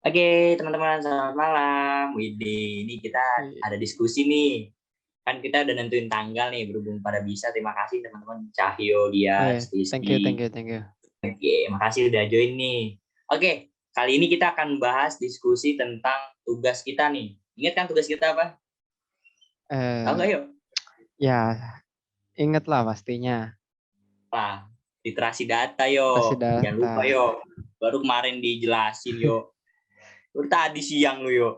Oke, teman-teman, selamat malam. Widih, ini kita Iya. ada diskusi nih. Kan kita udah nentuin tanggal nih, berhubung pada bisa. Terima kasih teman-teman Cahyo, Iya, Dias, thank you, thank Rizky. you, thank you. Oke, makasih udah join nih. Oke, kali ini kita akan bahas diskusi tentang tugas kita nih. Ingat kan tugas kita apa? Tahu Eh, nggak yuk? ya, ingat lah pastinya. Lah, literasi data Pasti yuk. Jangan lupa data. yuk. Baru kemarin dijelasin yuk. Baru tadi siang lu yuk.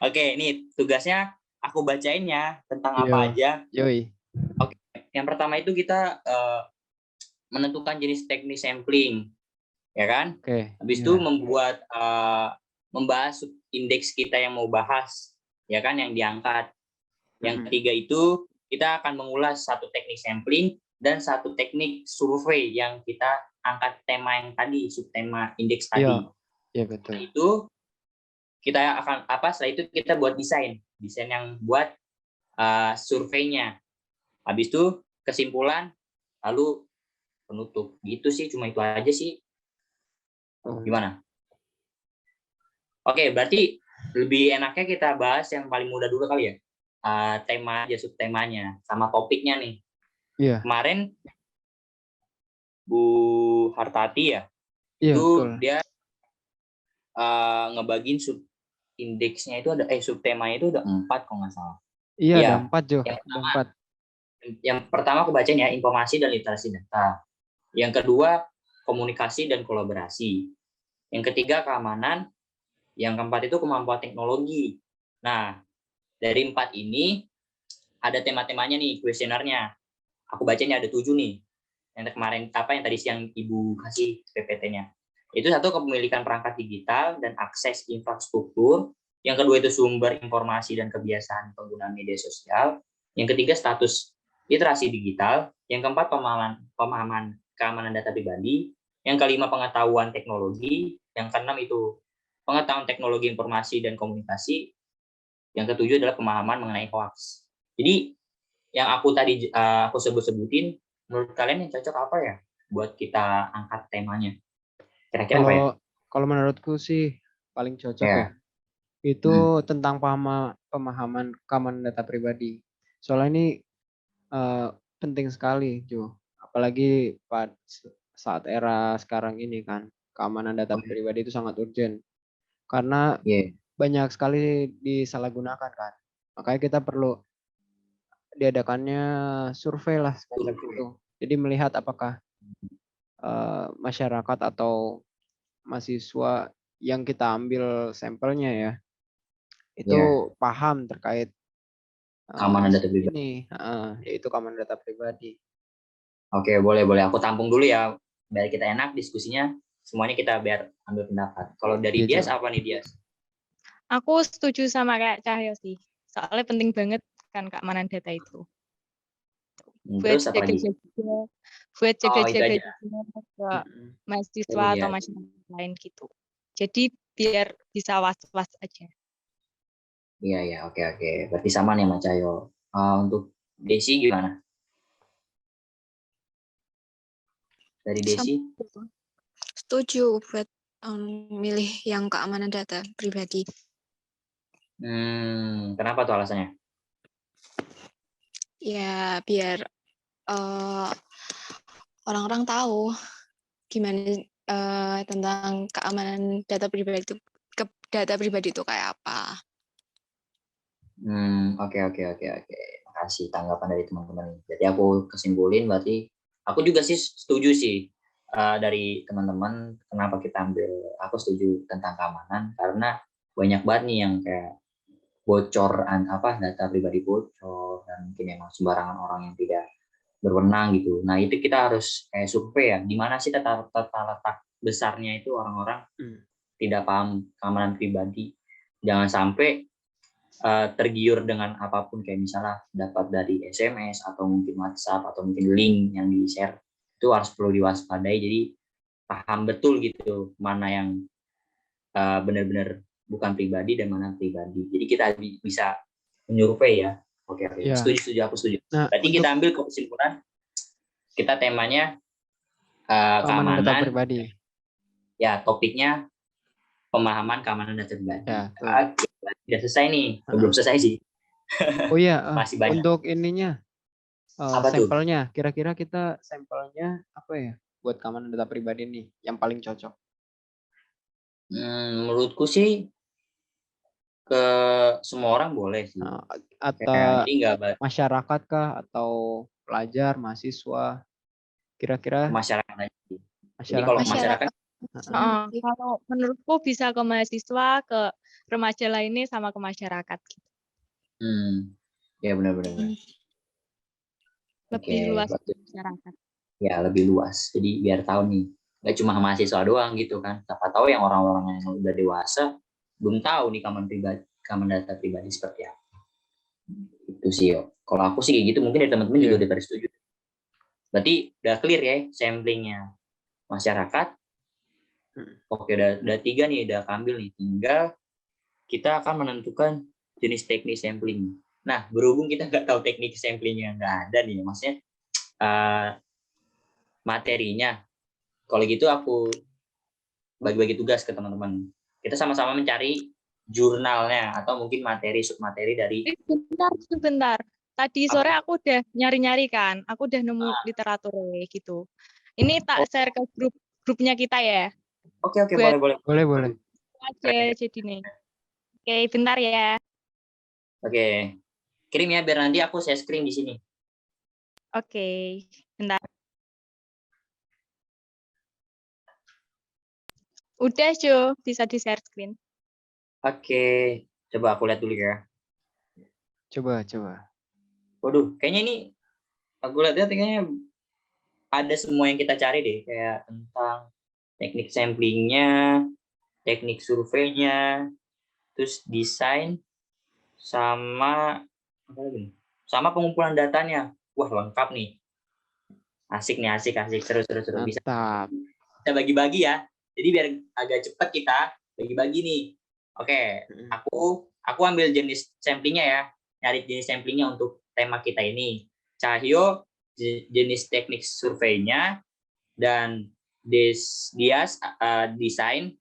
Oke, ini tugasnya aku bacain ya tentang apa Yo, aja. yoi. Oke, yang pertama itu kita menentukan jenis teknik sampling, ya kan? Oke, Habis itu ya. membahas indeks kita yang mau bahas, ya kan, yang diangkat. Yang Mm-mm. ketiga itu kita akan mengulas satu teknik sampling dan satu teknik survei yang kita angkat tema yang tadi, subtema indeks Iya, tadi. iya betul. Setelah itu kita akan setelah itu kita buat desain yang buat surveinya. Habis itu kesimpulan, lalu penutup. Gitu sih, cuma itu aja sih. Um, Gimana? Oke, berarti lebih enaknya kita bahas yang paling mudah dulu kali ya. Tema aja, subtemanya, sama topiknya nih. iya, Kemarin Bu Hartati ya, iya itu betul. dia ngebagiin indeksnya itu ada, subtemanya itu ada 4 kalau nggak salah. Iya ada Iya, 4 Jo, yang ada pertama, 4. aku bacain ya, informasi dan literasi data. Yang kedua, komunikasi dan kolaborasi. Yang ketiga, keamanan. Yang keempat itu kemampuan teknologi. Nah, dari 4 ini ada tema-temanya nih, kuesionernya. Aku bacanya ada 7 nih. Yang kemarin yang tadi siang Ibu kasih PPT-nya. Itu satu, kepemilikan perangkat digital dan akses infrastruktur. Yang kedua itu sumber informasi dan kebiasaan penggunaan media sosial. Yang ketiga status literasi digital. Yang keempat pemahaman keamanan data pribadi. Yang kelima pengetahuan teknologi. Yang keenam itu pengetahuan teknologi informasi dan komunikasi. Yang ketujuh adalah pemahaman mengenai hoax. Jadi yang aku tadi aku sebut-sebutin, menurut kalian yang cocok apa ya buat kita angkat temanya? Kira-kira apa ya? Kalau kalau menurutku sih paling cocok ya. Ya. Itu tentang pemahaman keamanan data pribadi. Soalnya ini eh, penting sekali, Jo. Apalagi saat era sekarang ini kan, keamanan data pribadi itu sangat urgent. Karena Iya. banyak sekali disalahgunakan kan. Makanya kita perlu diadakannya survei lah semacam itu. Jadi melihat apakah masyarakat atau mahasiswa yang kita ambil sampelnya ya, itu Iya. paham terkait Keamanan data pribadi. yaitu keamanan data pribadi. Oke, boleh boleh. Aku tampung dulu ya, biar kita enak diskusinya. Semuanya kita biar ambil pendapat. Kalau dari Iya, Jo. Dias apa nih Dias? Aku setuju sama kayak Cahyo sih. Soalnya penting banget kan keamanan data itu. Buat Terus apa lagi? jaga-jaga, buat Oh, itu jaga-jaga aja. juga ke Mm-mm. mahasiswa Oh atau iya. masyarakat lain gitu. Jadi biar bisa was-was aja. Iya ya, oke oke. Berarti sama nih sama Cahyo. Untuk Desi gimana? Dari Sama Desi? gitu. Setuju buat milih yang keamanan data pribadi. Kenapa tuh alasannya? Ya biar orang-orang tahu gimana tentang keamanan data pribadi itu kayak apa. Oke oke oke oke. Makasih tanggapan dari teman-teman. Jadi aku kesimpulin berarti aku juga sih setuju sih, dari teman-teman kenapa kita ambil, aku setuju tentang keamanan karena banyak banget nih yang kayak bocoran data pribadi bocor dan mungkin emang sembarangan orang yang tidak berwenang gitu. Nah, itu kita harus kayak survei ya, di mana sih tata letak besarnya itu orang-orang tidak paham keamanan pribadi. Jangan sampai tergiur dengan apapun, kayak misalnya dapat dari SMS atau mungkin WhatsApp atau mungkin link yang di-share, itu harus perlu diwaspadai. Jadi paham betul gitu mana yang benar-benar bukan pribadi dan mana pribadi. Jadi kita bisa menyurvei ya. Oke oke. Ya. Setuju aku setuju. Nah, Berarti kita ambil kesimpulan, kita temanya keamanan data keamanan. pribadi. Ya, topiknya pemahaman keamanan data pribadi. Ya, tuh. Oke, udah selesai nih. Belum selesai sih. Oh iya, Masih banyak. untuk ininya Apa tuh? sampelnya, kira-kira kita sampelnya apa ya buat keamanan data pribadi nih yang paling cocok? Menurutku sih ke semua orang boleh sih. Nah, Kayak atau jadi nggak masyarakat kah atau pelajar, mahasiswa? Kira-kira masyarakat aja sih. Jadi masyarakat. kalau Masyarakat. masyarakat Kalau menurutku bisa ke mahasiswa, ke remaja lainnya, sama ke masyarakat. Gitu. ya benar-benar. Lebih Oke, luas berarti ke masyarakat. ya lebih luas. Jadi biar tahu nih, nggak cuma mahasiswa doang gitu kan. Siapa tahu yang orang-orang yang udah dewasa belum tahu nih keamanan data pribadi seperti apa. Itu sih yo. Kalau aku sih kayak gitu, mungkin dari teman-teman juga udah pada setuju. Berarti udah clear ya samplingnya masyarakat. Oke, udah 3 nih, udah ambil nih. Tinggal kita akan menentukan jenis teknik sampling. Nah, berhubung kita nggak tahu teknik samplingnya, nggak ada nih, maksudnya materinya. Kalau gitu aku bagi-bagi tugas ke teman-teman. Kita sama-sama mencari jurnalnya atau mungkin materi submateri dari. Sebentar. Tadi sore aku udah nyari-nyari kan, aku udah nemu literatur gitu. Ini tak share ke grupnya kita ya. Oke, boleh. Aja jadi nih. Oke, bentar ya. Oke. Kirim ya biar nanti aku share screen di sini. Oke, bentar. Udah, Jo, bisa di share screen. Oke, coba aku lihat dulu ya. Coba. Waduh, kayaknya ini aku lihat kayaknya ada semua yang kita cari deh, kayak tentang teknik samplingnya, teknik surveinya, terus desain, sama apa lagi? Sama pengumpulan datanya. Wah, lengkap nih. Asik, seru. Bisa Mantap. kita bagi-bagi ya. Jadi biar agak cepat kita bagi-bagi nih. Oke, aku ambil jenis samplingnya ya. Nyari jenis samplingnya untuk tema kita ini. Cahyo jenis teknik surveinya, dan Dias desain,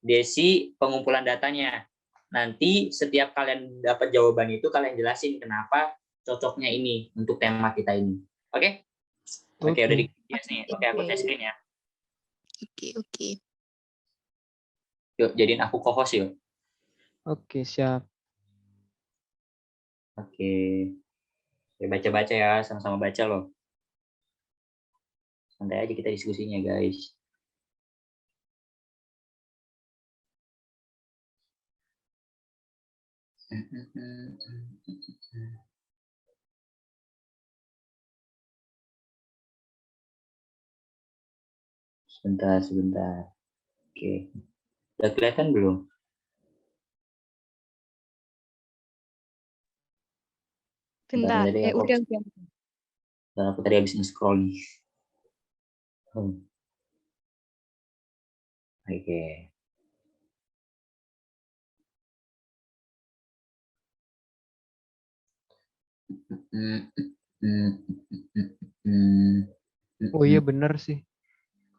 Desi pengumpulan datanya. Nanti setiap kalian dapat jawaban itu, kalian jelasin kenapa cocoknya ini untuk tema kita ini. Oke? Oke, udah di nih. Oke, aku share screen ya. Oke. Yuk, jadiin aku co-host yuk. Oke, siap. Oke. Ya, baca-baca ya, sama-sama baca loh. Santai aja kita diskusinya, guys. Sebentar. Oke. Udah kelihatan belum? Bentar. Udah. Dan aku tadi habis nge-scroll nih. Oke. Oh iya bener sih.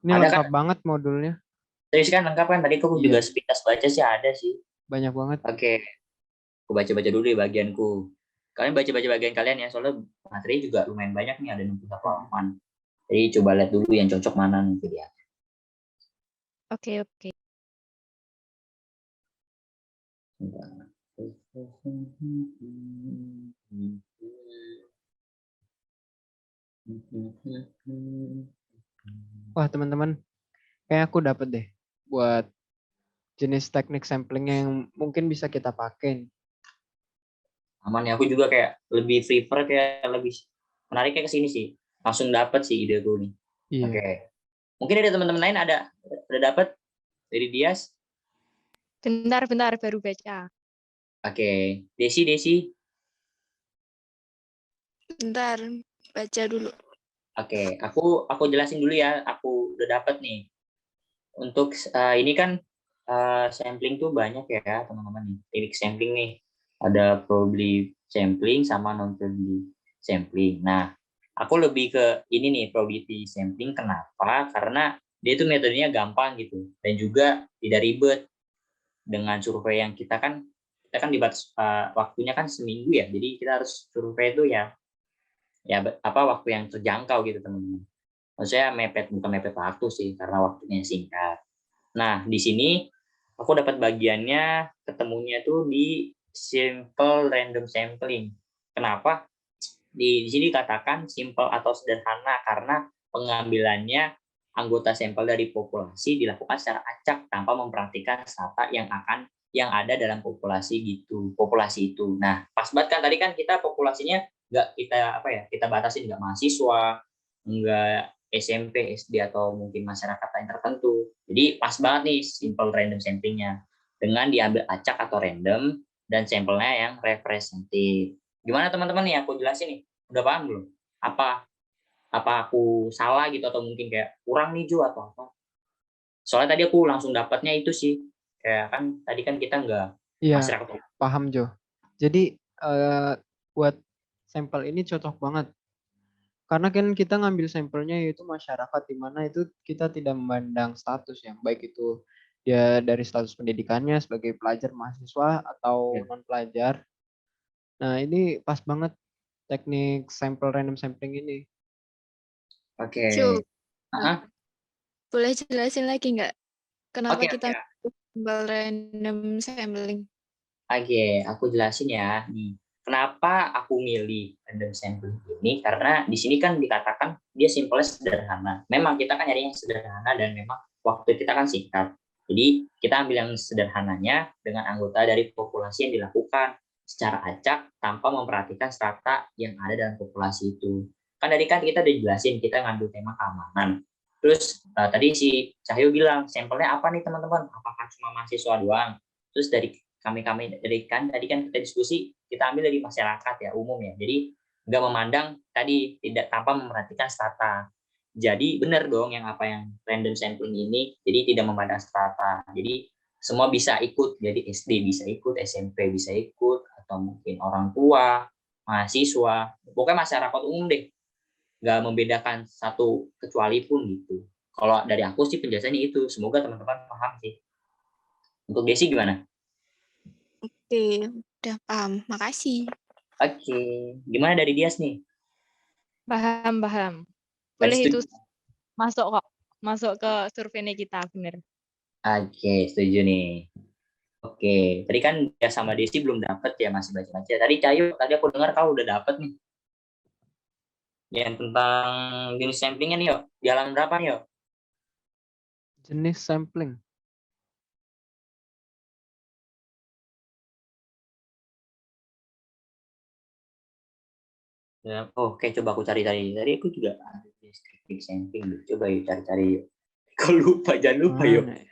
Ini Ada lengkap kan? banget modulnya. Terus kan lengkap kan? Tadi aku juga sepintas baca sih ada sih. Banyak banget. Oke. Aku baca-baca dulu di bagianku. Kalian baca-baca bagian kalian ya, soalnya materi juga lumayan banyak nih, ada 60 halaman. Jadi coba lihat dulu yang cocok mana nanti dia. Oke. Wah teman-teman, kayak aku dapat deh buat jenis teknik sampling yang mungkin bisa kita pakai. Aman ya, aku juga kayak lebih prefer, kayak lebih menariknya ke sini sih. Langsung dapat sih ide gue nih. Iya. Oke. Mungkin ada teman-teman lain ada dapat dari Dias? Bentar, baru baca. Oke. Desi. Bentar, baca dulu. Oke, aku jelasin dulu ya. Aku udah dapat nih. Untuk ini kan sampling tuh banyak ya teman-teman nih. Teknik sampling nih. Ada probability sampling sama non-probability sampling. Nah, aku lebih ke ini nih, probability sampling. Kenapa? Karena dia itu metodenya gampang gitu dan juga tidak ribet. dengan survei yang kita kan dibatas waktunya kan seminggu ya. Jadi kita harus survei itu ya waktu yang terjangkau gitu teman-teman. Maksudnya bukan mepet waktu sih karena waktunya singkat. Nah, di sini aku dapat bagiannya ketemunya tuh di simple random sampling. Kenapa? Di sini dikatakan simple atau sederhana karena pengambilannya anggota sampel dari populasi dilakukan secara acak tanpa memperhatikan strata yang ada dalam populasi itu. Nah, pas banget kan tadi kan kita populasinya nggak kita batasin, nggak mahasiswa, nggak SMP, SD atau mungkin masyarakat lain tertentu. Jadi pas banget nih simple random samplingnya dengan diambil acak atau random dan sampelnya yang representatif. Gimana teman-teman nih aku jelasin nih? Udah paham belum? Apa aku salah gitu atau mungkin kayak kurang nih Jo atau apa? Soalnya tadi aku langsung dapatnya itu sih. Kayak kan tadi kan kita nggak Iya, masyarakat. paham Jo. Jadi buat sampel ini cocok banget. Karena kan kita ngambil sampelnya yaitu masyarakat di mana itu kita tidak memandang status ya, baik itu dia dari status pendidikannya sebagai pelajar, mahasiswa atau non pelajar. Nah, ini pas banget teknik sampel random sampling ini. Oke. Ju, Aha. boleh jelasin lagi nggak? Kenapa Oke, kita simple random sampling? Oke, aku jelasin ya. Nih, kenapa aku milih random sampling ini? Karena di sini kan dikatakan dia simpelnya sederhana. Memang kita kan nyari yang sederhana dan memang waktu kita kan singkat. Jadi kita ambil yang sederhananya dengan anggota dari populasi yang dilakukan secara acak tanpa memperhatikan strata yang ada dalam populasi itu. Kan tadi kan kita udah jelasin kita ngambil tema keamanan. Terus tadi si Cahyo bilang sampelnya apa nih teman-teman? Apakah cuma mahasiswa doang? Terus dari kami tadi kan kita diskusi kita ambil dari masyarakat ya umum ya, jadi nggak memandang tadi tidak tanpa memperhatikan strata. Jadi benar dong yang random sampling ini, jadi tidak memandang strata, jadi semua bisa ikut, jadi SD bisa ikut, SMP bisa ikut, atau mungkin orang tua, mahasiswa, pokoknya masyarakat umum deh, nggak membedakan satu kecuali pun gitu. Kalau dari aku sih penjelasannya itu, semoga teman-teman paham sih. Untuk Desi gimana? Oke, udah paham. Makasih. Oke, gimana dari Dias nih? Paham. Tadi Boleh itu setuju? masuk kok. Masuk ke surveinya kita, bener. Oke, setuju nih. Oke, tadi kan dia sama Desi belum dapat ya, masih baca-baca. Tadi Cayu, tadi aku dengar kau udah dapat nih. Yang tentang jenis samplingnya nih, yuk. Di halaman berapa nih, yuk? Jenis sampling. Ya, oke, coba aku cari tadi. Tadi aku juga ada deskripsi sampling. Coba yuk cari-cari yuk. Kau lupa, jangan lupa yuk. Mana ya?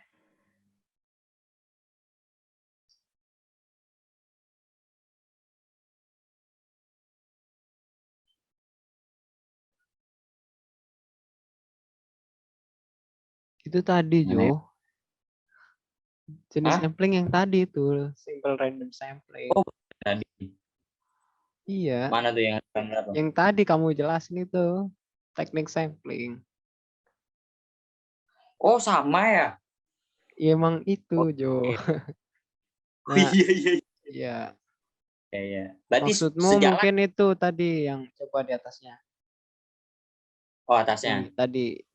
Itu tadi Mana ya? Jo. Jenis Hah? sampling yang tadi itu simple random sampling. Oh, tadi. Iya, Mana tuh yang berapa? yang tadi kamu jelasin itu teknik sampling. Oh, sama ya? Ya, emang itu Jo. Oke. Oh, Nah, iya, iya. iya. Iya. Berarti Maksudmu sejalan. mungkin itu tadi yang coba di atasnya. Oh, atasnya.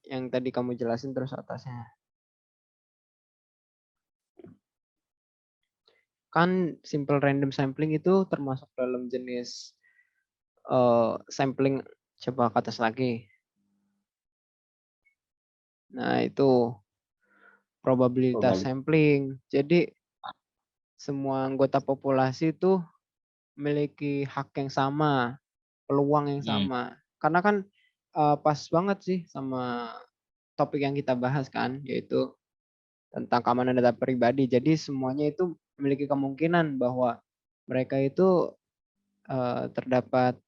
Yang tadi kamu jelasin terus atasnya. Kan simple random sampling itu termasuk dalam jenis sampling. Coba ke atas lagi. Nah, itu probabilitas sampling. Jadi semua anggota populasi itu memiliki hak yang sama, peluang yang sama. Karena kan pas banget sih sama topik yang kita bahas kan, yaitu tentang keamanan data pribadi. Jadi semuanya itu memiliki kemungkinan bahwa mereka itu terdapat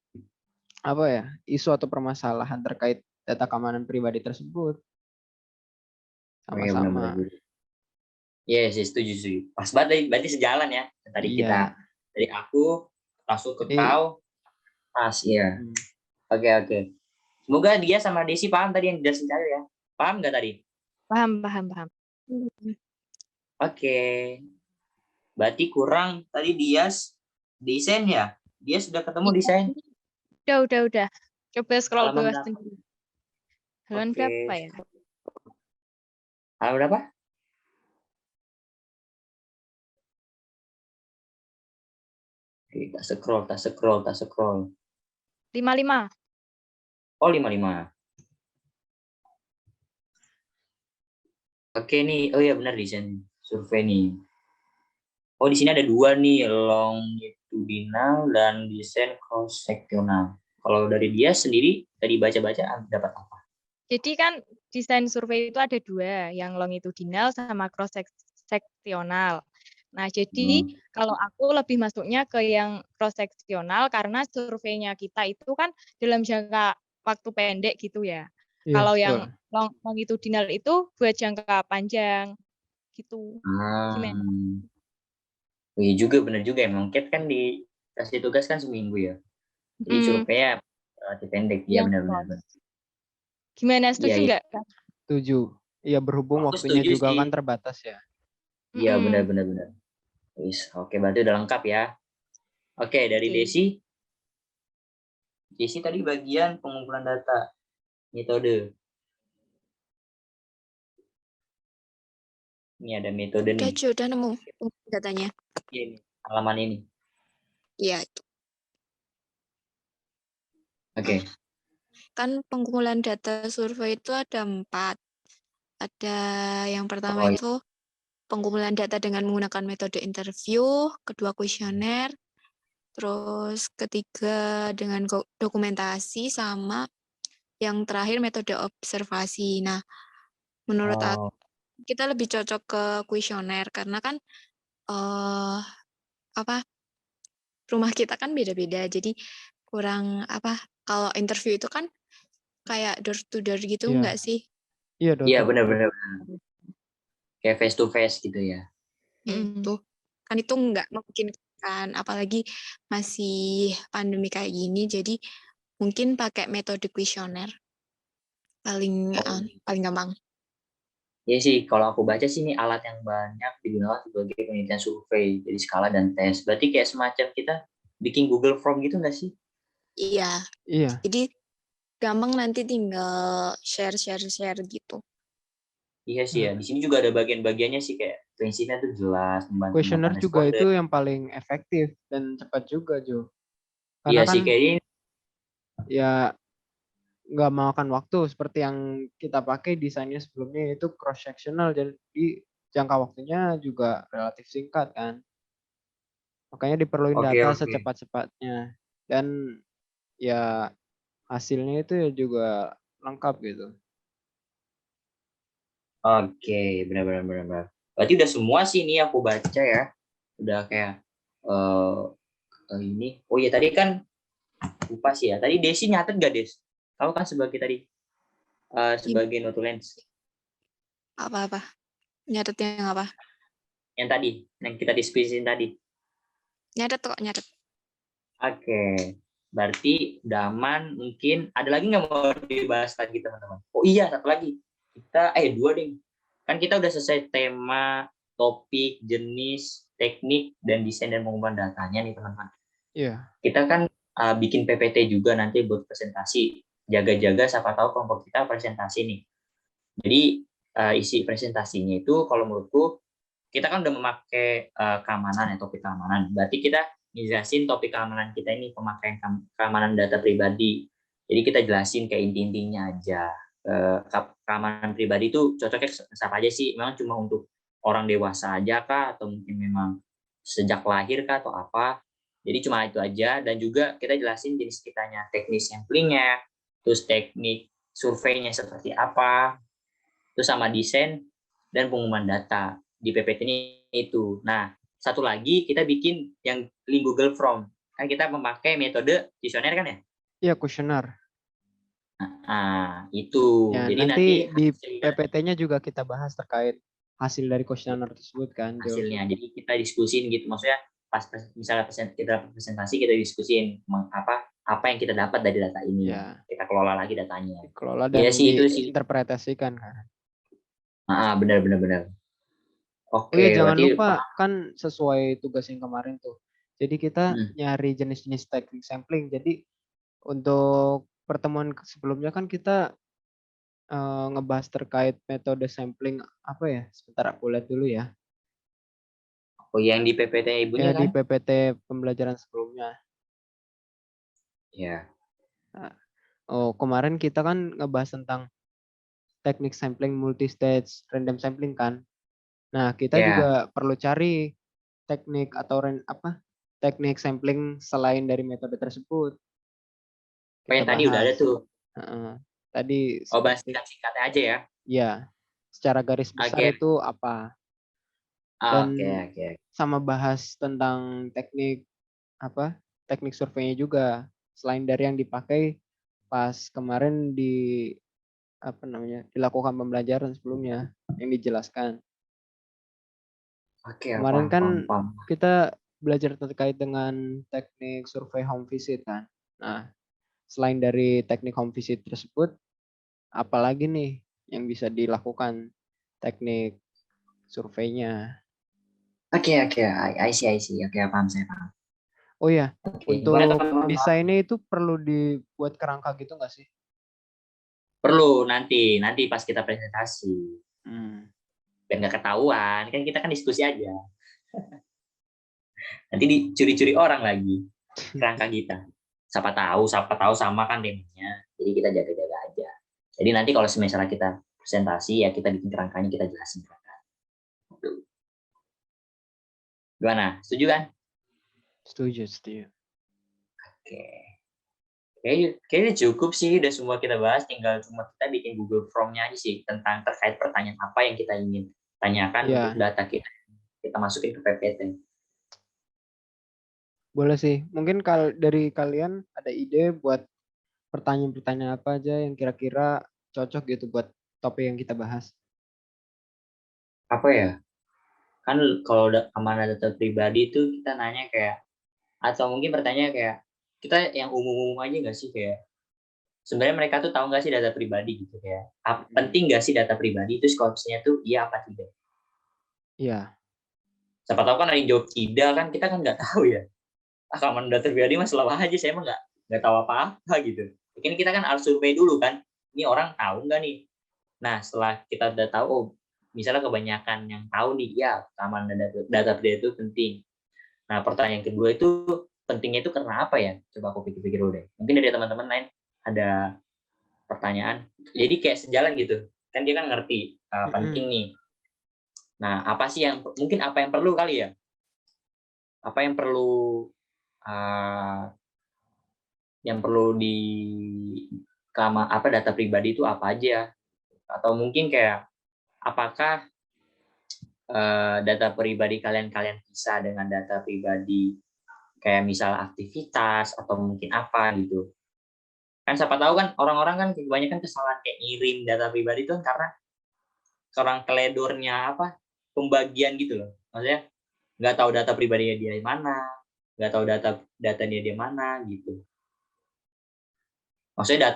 isu atau permasalahan terkait data keamanan pribadi tersebut. Sama-sama. Iya sih, setuju. Pas banget, berarti sejalan ya. Tadi kita, dari aku langsung ke kau, pas ya. Oke. Semoga dia sama Desi paham tadi yang dijelasin saya ya. Paham nggak tadi? Paham. Oke. Berarti kurang tadi Dias desain ya? Dia sudah ketemu desain Udah. Coba scroll halaman bawah berapa? sendiri. Halaman Oke. berapa ya? Halaman berapa? Oke, tak scroll. 55. Oh, 55. Oke nih, oh ya benar desain survei nih. Oh, di sini ada 2 nih, longitudinal dan desain cross sectional. Kalau dari dia sendiri tadi baca-baca dapat apa? Jadi kan desain survei itu ada 2, yang longitudinal sama cross seksional. Nah, jadi kalau aku lebih masuknya ke yang cross seksional karena surveinya kita itu kan dalam jangka waktu pendek gitu ya. Iya, Kalau betul. yang longitudinal itu buat jangka panjang gitu. Gimana? Iya juga, benar juga emang. Cat kan dikasih tugas kan seminggu ya. Jadi surveinya relatif pendek. Iya benar. Gimana, setuju Iya. nggak? Setuju. Iya, berhubung Aku waktunya setuju juga sih. kan terbatas ya. Iya benar. Oke, berarti udah lengkap ya. Oke, dari Oke. Desi tadi bagian pengumpulan data, metode. Ini ada metode Udah, nih. Jo, udah nemu datanya. Ini, halaman ini. Iya, Oke. kan pengumpulan data survei itu ada 4. Ada yang pertama Oh, itu pengumpulan data dengan menggunakan metode interview, kedua kuesioner, terus ketiga dengan dokumentasi, sama yang terakhir metode observasi. Nah, menurut aku kita lebih cocok ke kuesioner karena kan rumah kita kan beda-beda, jadi kurang kalau interview itu kan kayak door to door gitu, Iya. enggak sih? Iya, iya Dodo. benar. Kayak face to face gitu ya. Itu kan itu enggak memungkinkan, apalagi masih pandemi kayak gini, jadi mungkin pakai metode kuesioner paling paling gampang. Iya sih, kalau aku baca sih ini alat yang banyak digunakan sebagai penelitian survei, jadi skala dan tes. Berarti kayak semacam kita bikin Google Form gitu nggak sih? Iya. Iya. Jadi gampang, nanti tinggal share gitu. Iya sih ya. Di sini juga ada bagian-bagiannya sih, kayak prinsipnya tuh jelas, membantu Kuesioner teman juga responden. itu yang paling efektif dan cepat juga, Jo. Iya Karena sih, kan kayak ini. ya nggak memakan waktu seperti yang kita pakai desainnya sebelumnya itu cross sectional, jadi jangka waktunya juga relatif singkat kan. Makanya diperluin Oke. data secepat-cepatnya, dan ya hasilnya itu ya juga lengkap gitu. Oke, benar. Berarti udah semua sih ini aku baca ya. Udah kayak ini. Oh iya, tadi kan lupa sih ya. Tadi Desi nyatet gak, Des? Kamu kan sebagai tadi sebagai notulens. Apa nyatet yang apa? Yang tadi, yang kita diskusiin tadi. Nyatet. Oke. Berarti udah aman. Mungkin ada lagi nggak mau dibahas lagi teman-teman? Oh iya, satu lagi. Kita 2 deh. Kan kita udah selesai tema, topik, jenis, teknik, dan desain dan pengumpulan datanya nih teman-teman. Iya. Kita kan bikin PPT juga nanti buat presentasi. Jaga-jaga siapa tahu kelompok kita presentasi nih. Jadi isi presentasinya itu kalau menurutku kita kan udah memakai keamanan ya, topik keamanan. Berarti kita ngejelasin topik keamanan kita ini, pemakaian keamanan data pribadi. Jadi kita jelasin kayak inti-intinya aja. Keamanan pribadi itu cocoknya siapa aja sih? Memang cuma untuk orang dewasa aja kah? Atau mungkin memang sejak lahir kah? Atau apa? Jadi cuma itu aja. Dan juga kita jelasin jenis kitanya, teknik samplingnya, terus teknik surveinya seperti apa, terus sama desain dan pengumuman data di PPT ini itu. Nah, satu lagi kita bikin yang link Google Form. Kan kita memakai metode kuesioner kan ya? Iya, kuesioner. Nah, itu. Ya, Jadi nanti di hasilnya, PPT-nya juga kita bahas terkait hasil dari kuesioner tersebut kan, Jo. hasilnya. Jadi kita diskusin gitu. Maksudnya pas misalnya kita presentasi, kita diskusin apa yang kita dapat dari data ini. Ya. Kita kelola lagi datanya. Dikelola Iya dan sih, itu sih. diinterpretasikan kan. Benar. Oh iya, Oke, jangan berarti lupa kan sesuai tugas yang kemarin tuh. Jadi kita nyari jenis-jenis teknik sampling. Jadi untuk pertemuan sebelumnya kan kita ngebahas terkait metode sampling apa ya? Sebentar aku lihat dulu ya. oh yang di PPT ibunya Ya di kan? PPT pembelajaran sebelumnya. Ya. Nah, oh kemarin kita kan ngebahas tentang teknik sampling multi-stage random sampling kan. Nah, kita Ya. juga perlu cari teknik atau teknik sampling selain dari metode tersebut. Oh Kita yang tadi udah ada bahas. tuh. Heeh. Tadi Oh bahas seperti singkat-singkatnya aja ya. ya, secara garis besar Oke. itu apa? Dan Oke, oke. sama bahas tentang teknik teknik surveinya juga. Selain dari yang dipakai pas kemarin dilakukan pembelajaran sebelumnya yang dijelaskan. Oke, Kemarin paham, kan paham, paham. kita belajar terkait dengan teknik survei home visit kan. Nah, selain dari teknik home visit tersebut, apalagi nih yang bisa dilakukan teknik surveinya? Oke, oke. I see, I see. Oke, paham saya, paham. Oh ya, Oke, gimana untuk teman-teman? desainnya itu perlu dibuat kerangka gitu nggak sih? Perlu nanti pas kita presentasi. Hmm. Biar nggak ketahuan, kan kita kan diskusi aja. Nanti dicuri-curi orang lagi kerangka kita. Siapa tahu sama kan temanya. Jadi kita jaga-jaga aja. Jadi nanti kalau misalnya kita presentasi ya kita bikin kerangkanya, kita jelasin kerangka. Gimana? Setuju kan? Setuju, setuju. Oke. Kayaknya cukup sih, udah semua kita bahas, tinggal cuma kita bikin Google Form-nya aja sih tentang terkait pertanyaan apa yang kita ingin tanyakan untuk Ya, data kita masukin ke PPT. boleh sih. Mungkin dari kalian ada ide buat pertanyaan-pertanyaan apa aja yang kira-kira cocok gitu buat topik yang kita bahas. Apa ya? Kan kalau amanah data pribadi itu kita nanya kayak, atau mungkin pertanyaan kayak, kita yang umum-umum aja nggak sih, kayak sebenarnya mereka tuh tahu nggak sih data pribadi gitu, kayak penting nggak sih data pribadi itu, skopsnya tuh iya apa tidak. Iya. Siapa tahu kan ada yang jawab tidak, kan kita kan nggak tahu ya. Keamanan data pribadi mah selalu aja, saya mah nggak tahu apa-apa gitu. Mungkin kita kan harus survei dulu kan, ini orang tahu nggak nih. Nah setelah kita udah tahu, oh misalnya kebanyakan yang tahu nih, ya keamanan data pribadi itu penting. Nah pertanyaan kedua itu, pentingnya itu karena apa ya? Coba aku pikir-pikir dulu deh. Mungkin dari teman-teman lain ada pertanyaan. Jadi kayak sejalan gitu. Kan dia kan ngerti penting nih. Nah apa sih yang mungkin apa yang perlu kali ya? Apa uh, yang perlu di data pribadi itu apa aja, atau mungkin kayak apakah data pribadi kalian bisa dengan data pribadi kayak misal aktivitas atau mungkin apa gitu. Kan siapa tahu kan orang-orang kan kebanyakan kesalahan kayak ngirim data pribadi itu kan karena orang teledornya pembagian gitu loh, maksudnya nggak tahu data pribadinya dia di mana, nggak tahu datanya dia mana gitu. Maksudnya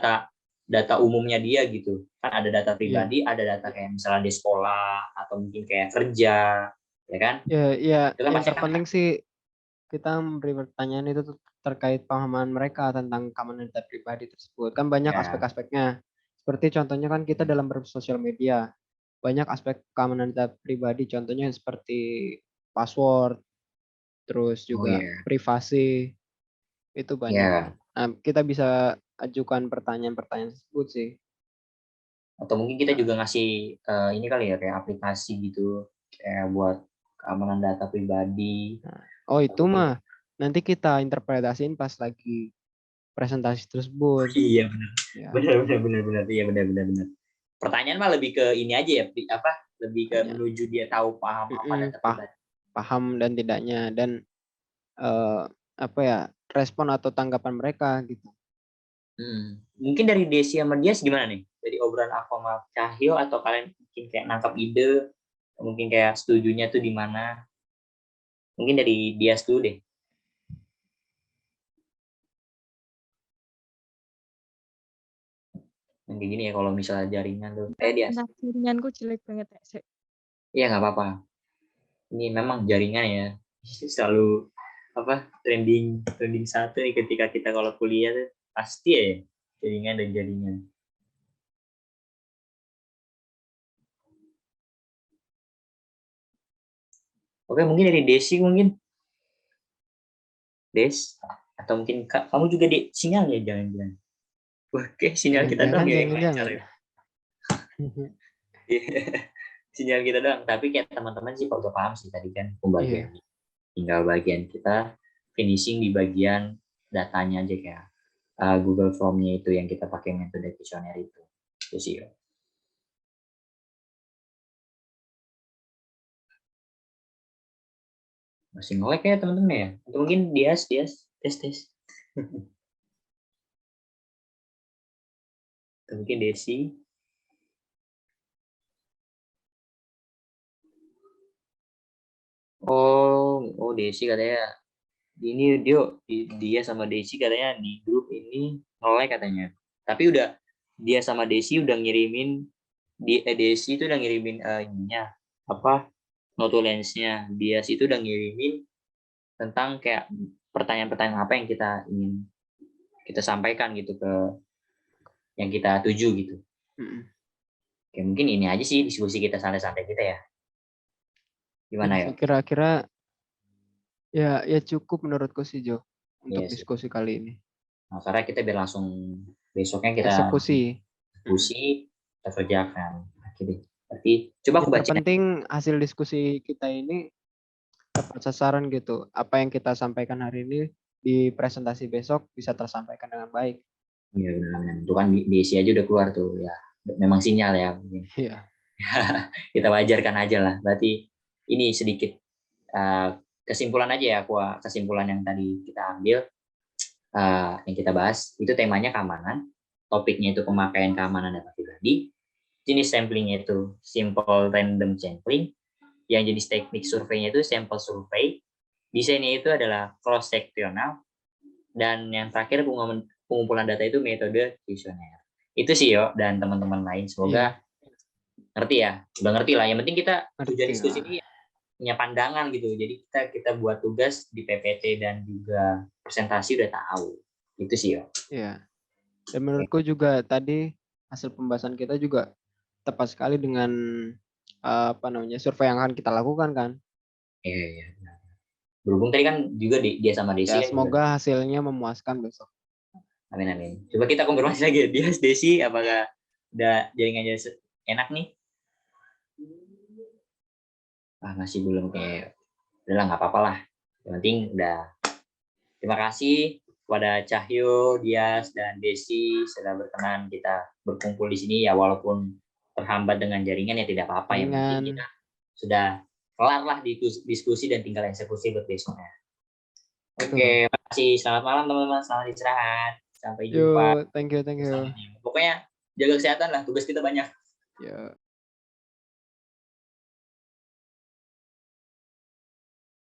data umumnya dia gitu. Kan ada data Iya. pribadi, ada data kayak misalnya di sekolah atau mungkin kayak kerja, ya kan? Ya, Itu kan yang pasti kan. terpenting sih kita memberi pertanyaan itu terkait pahaman mereka tentang keamanan data pribadi tersebut. Kan banyak Ya. aspek-aspeknya. Seperti contohnya kan kita dalam bersosial media. Banyak aspek keamanan data pribadi, contohnya seperti password, terus Oh juga iya. privasi, itu banyak kan. Ya. Nah, kita bisa ajukan pertanyaan-pertanyaan tersebut sih. Atau mungkin kita Nah, juga ngasih ini kali ya, kayak aplikasi gitu, kayak buat keamanan data pribadi. oh itu Atau mungkin, mah nanti kita interpretasiin pas lagi presentasi tersebut. iya benar. Ya, Benar. Iya benar. Pertanyaan mah lebih ke ini aja ya, lebih ke hanya menuju dia tahu paham apa data pribadi. paham dan tidaknya dan eh, respon atau tanggapan mereka gitu. Mungkin dari Desi sama Dias gimana nih? Dari obrolan aku sama Cahyo, atau kalian mungkin kayak nangkap ide, mungkin kayak setujunya tuh di mana? Mungkin dari Dias dulu deh. Yang kayak gini ya, kalau misalnya jaringan tuh. Dias. Jaringanku jelek banget ya. Iya nggak apa-apa. ini memang jaringan ya selalu trending satu nih ketika kita kalau kuliah tuh pasti ya jaringan dan jaringan. Oke, mungkin dari Desi mungkin. Des, atau mungkin kamu juga di sinyal ya jangan-jangan. Oke, sinyal kita doang ya yang lancar ya. Sinyal kita doang, tapi kayak teman-teman sih udah paham sih tadi kan pembagian. Tinggal bagian kita finishing di bagian datanya aja kayak Google Form-nya itu yang kita pakai metode kuesioner itu. Itu sih ya. Masih nge-lag ya teman-teman ya? Atau mungkin tes. Atau mungkin Desi. Oh Desi katanya ini dia sama Desi katanya di grup ini nge-lag katanya. Tapi udah dia sama Desi udah ngirimin Desi itu udah ngirimin ininya notulensnya. Dia situ udah ngirimin tentang kayak pertanyaan-pertanyaan apa yang kita ingin kita sampaikan gitu ke yang kita tuju gitu. Oke, mungkin ini aja sih diskusi kita santai-santai kita ya. Gimana ya? Kira-kira ya cukup menurutku sih Jo untuk diskusi kali ini. Nah, karena kita biar langsung besoknya kita eksekusi kita kerjakan. Oke, berarti coba aku baca. Penting hasil diskusi kita ini tepat sasaran gitu. Apa yang kita sampaikan hari ini di presentasi besok bisa tersampaikan dengan baik. Iya benar. Itu kan diisi aja udah keluar tuh ya. Memang sinyal ya mungkin. Iya. Kita wajarkan aja lah. Berarti ini sedikit kesimpulan aja ya, kesimpulan yang tadi kita ambil, yang kita bahas itu temanya keamanan, topiknya itu pemakaian keamanan data pribadi, jenis samplingnya itu simple random sampling, yang jenis teknik surveinya itu sample survey, desainnya itu adalah cross sectional, dan yang terakhir pengumpulan data itu metode kuesioner. Itu sih yo dan teman-teman lain semoga ngerti ya, udah ngerti lah. Yang penting kita tujuan diskusi ini punya pandangan gitu. Jadi kita buat tugas di PPT dan juga presentasi udah tahu. Itu sih yo. Iya. Dan menurutku juga tadi hasil pembahasan kita juga tepat sekali dengan survei yang akan kita lakukan kan. Iya. Berhubung tadi kan juga dia sama Desi. Ya, semoga hasilnya memuaskan besok. Amin. Coba kita konfirmasi lagi dia Desi apakah udah jaringannya enak nih? Masih belum kayak udahlah nggak apa-apa lah. Yang penting udah. Terima kasih kepada Cahyo, Dias dan Desi sudah berkenan kita berkumpul di sini ya walaupun terhambat dengan jaringan ya tidak apa-apa. Yang penting kita sudah kelar lah diskusi dan tinggal eksekusi buat besoknya. Oke, terima kasih. Selamat malam teman-teman. Selamat istirahat. Sampai jumpa. Thank you. Pokoknya jaga kesehatan lah. Tugas kita banyak.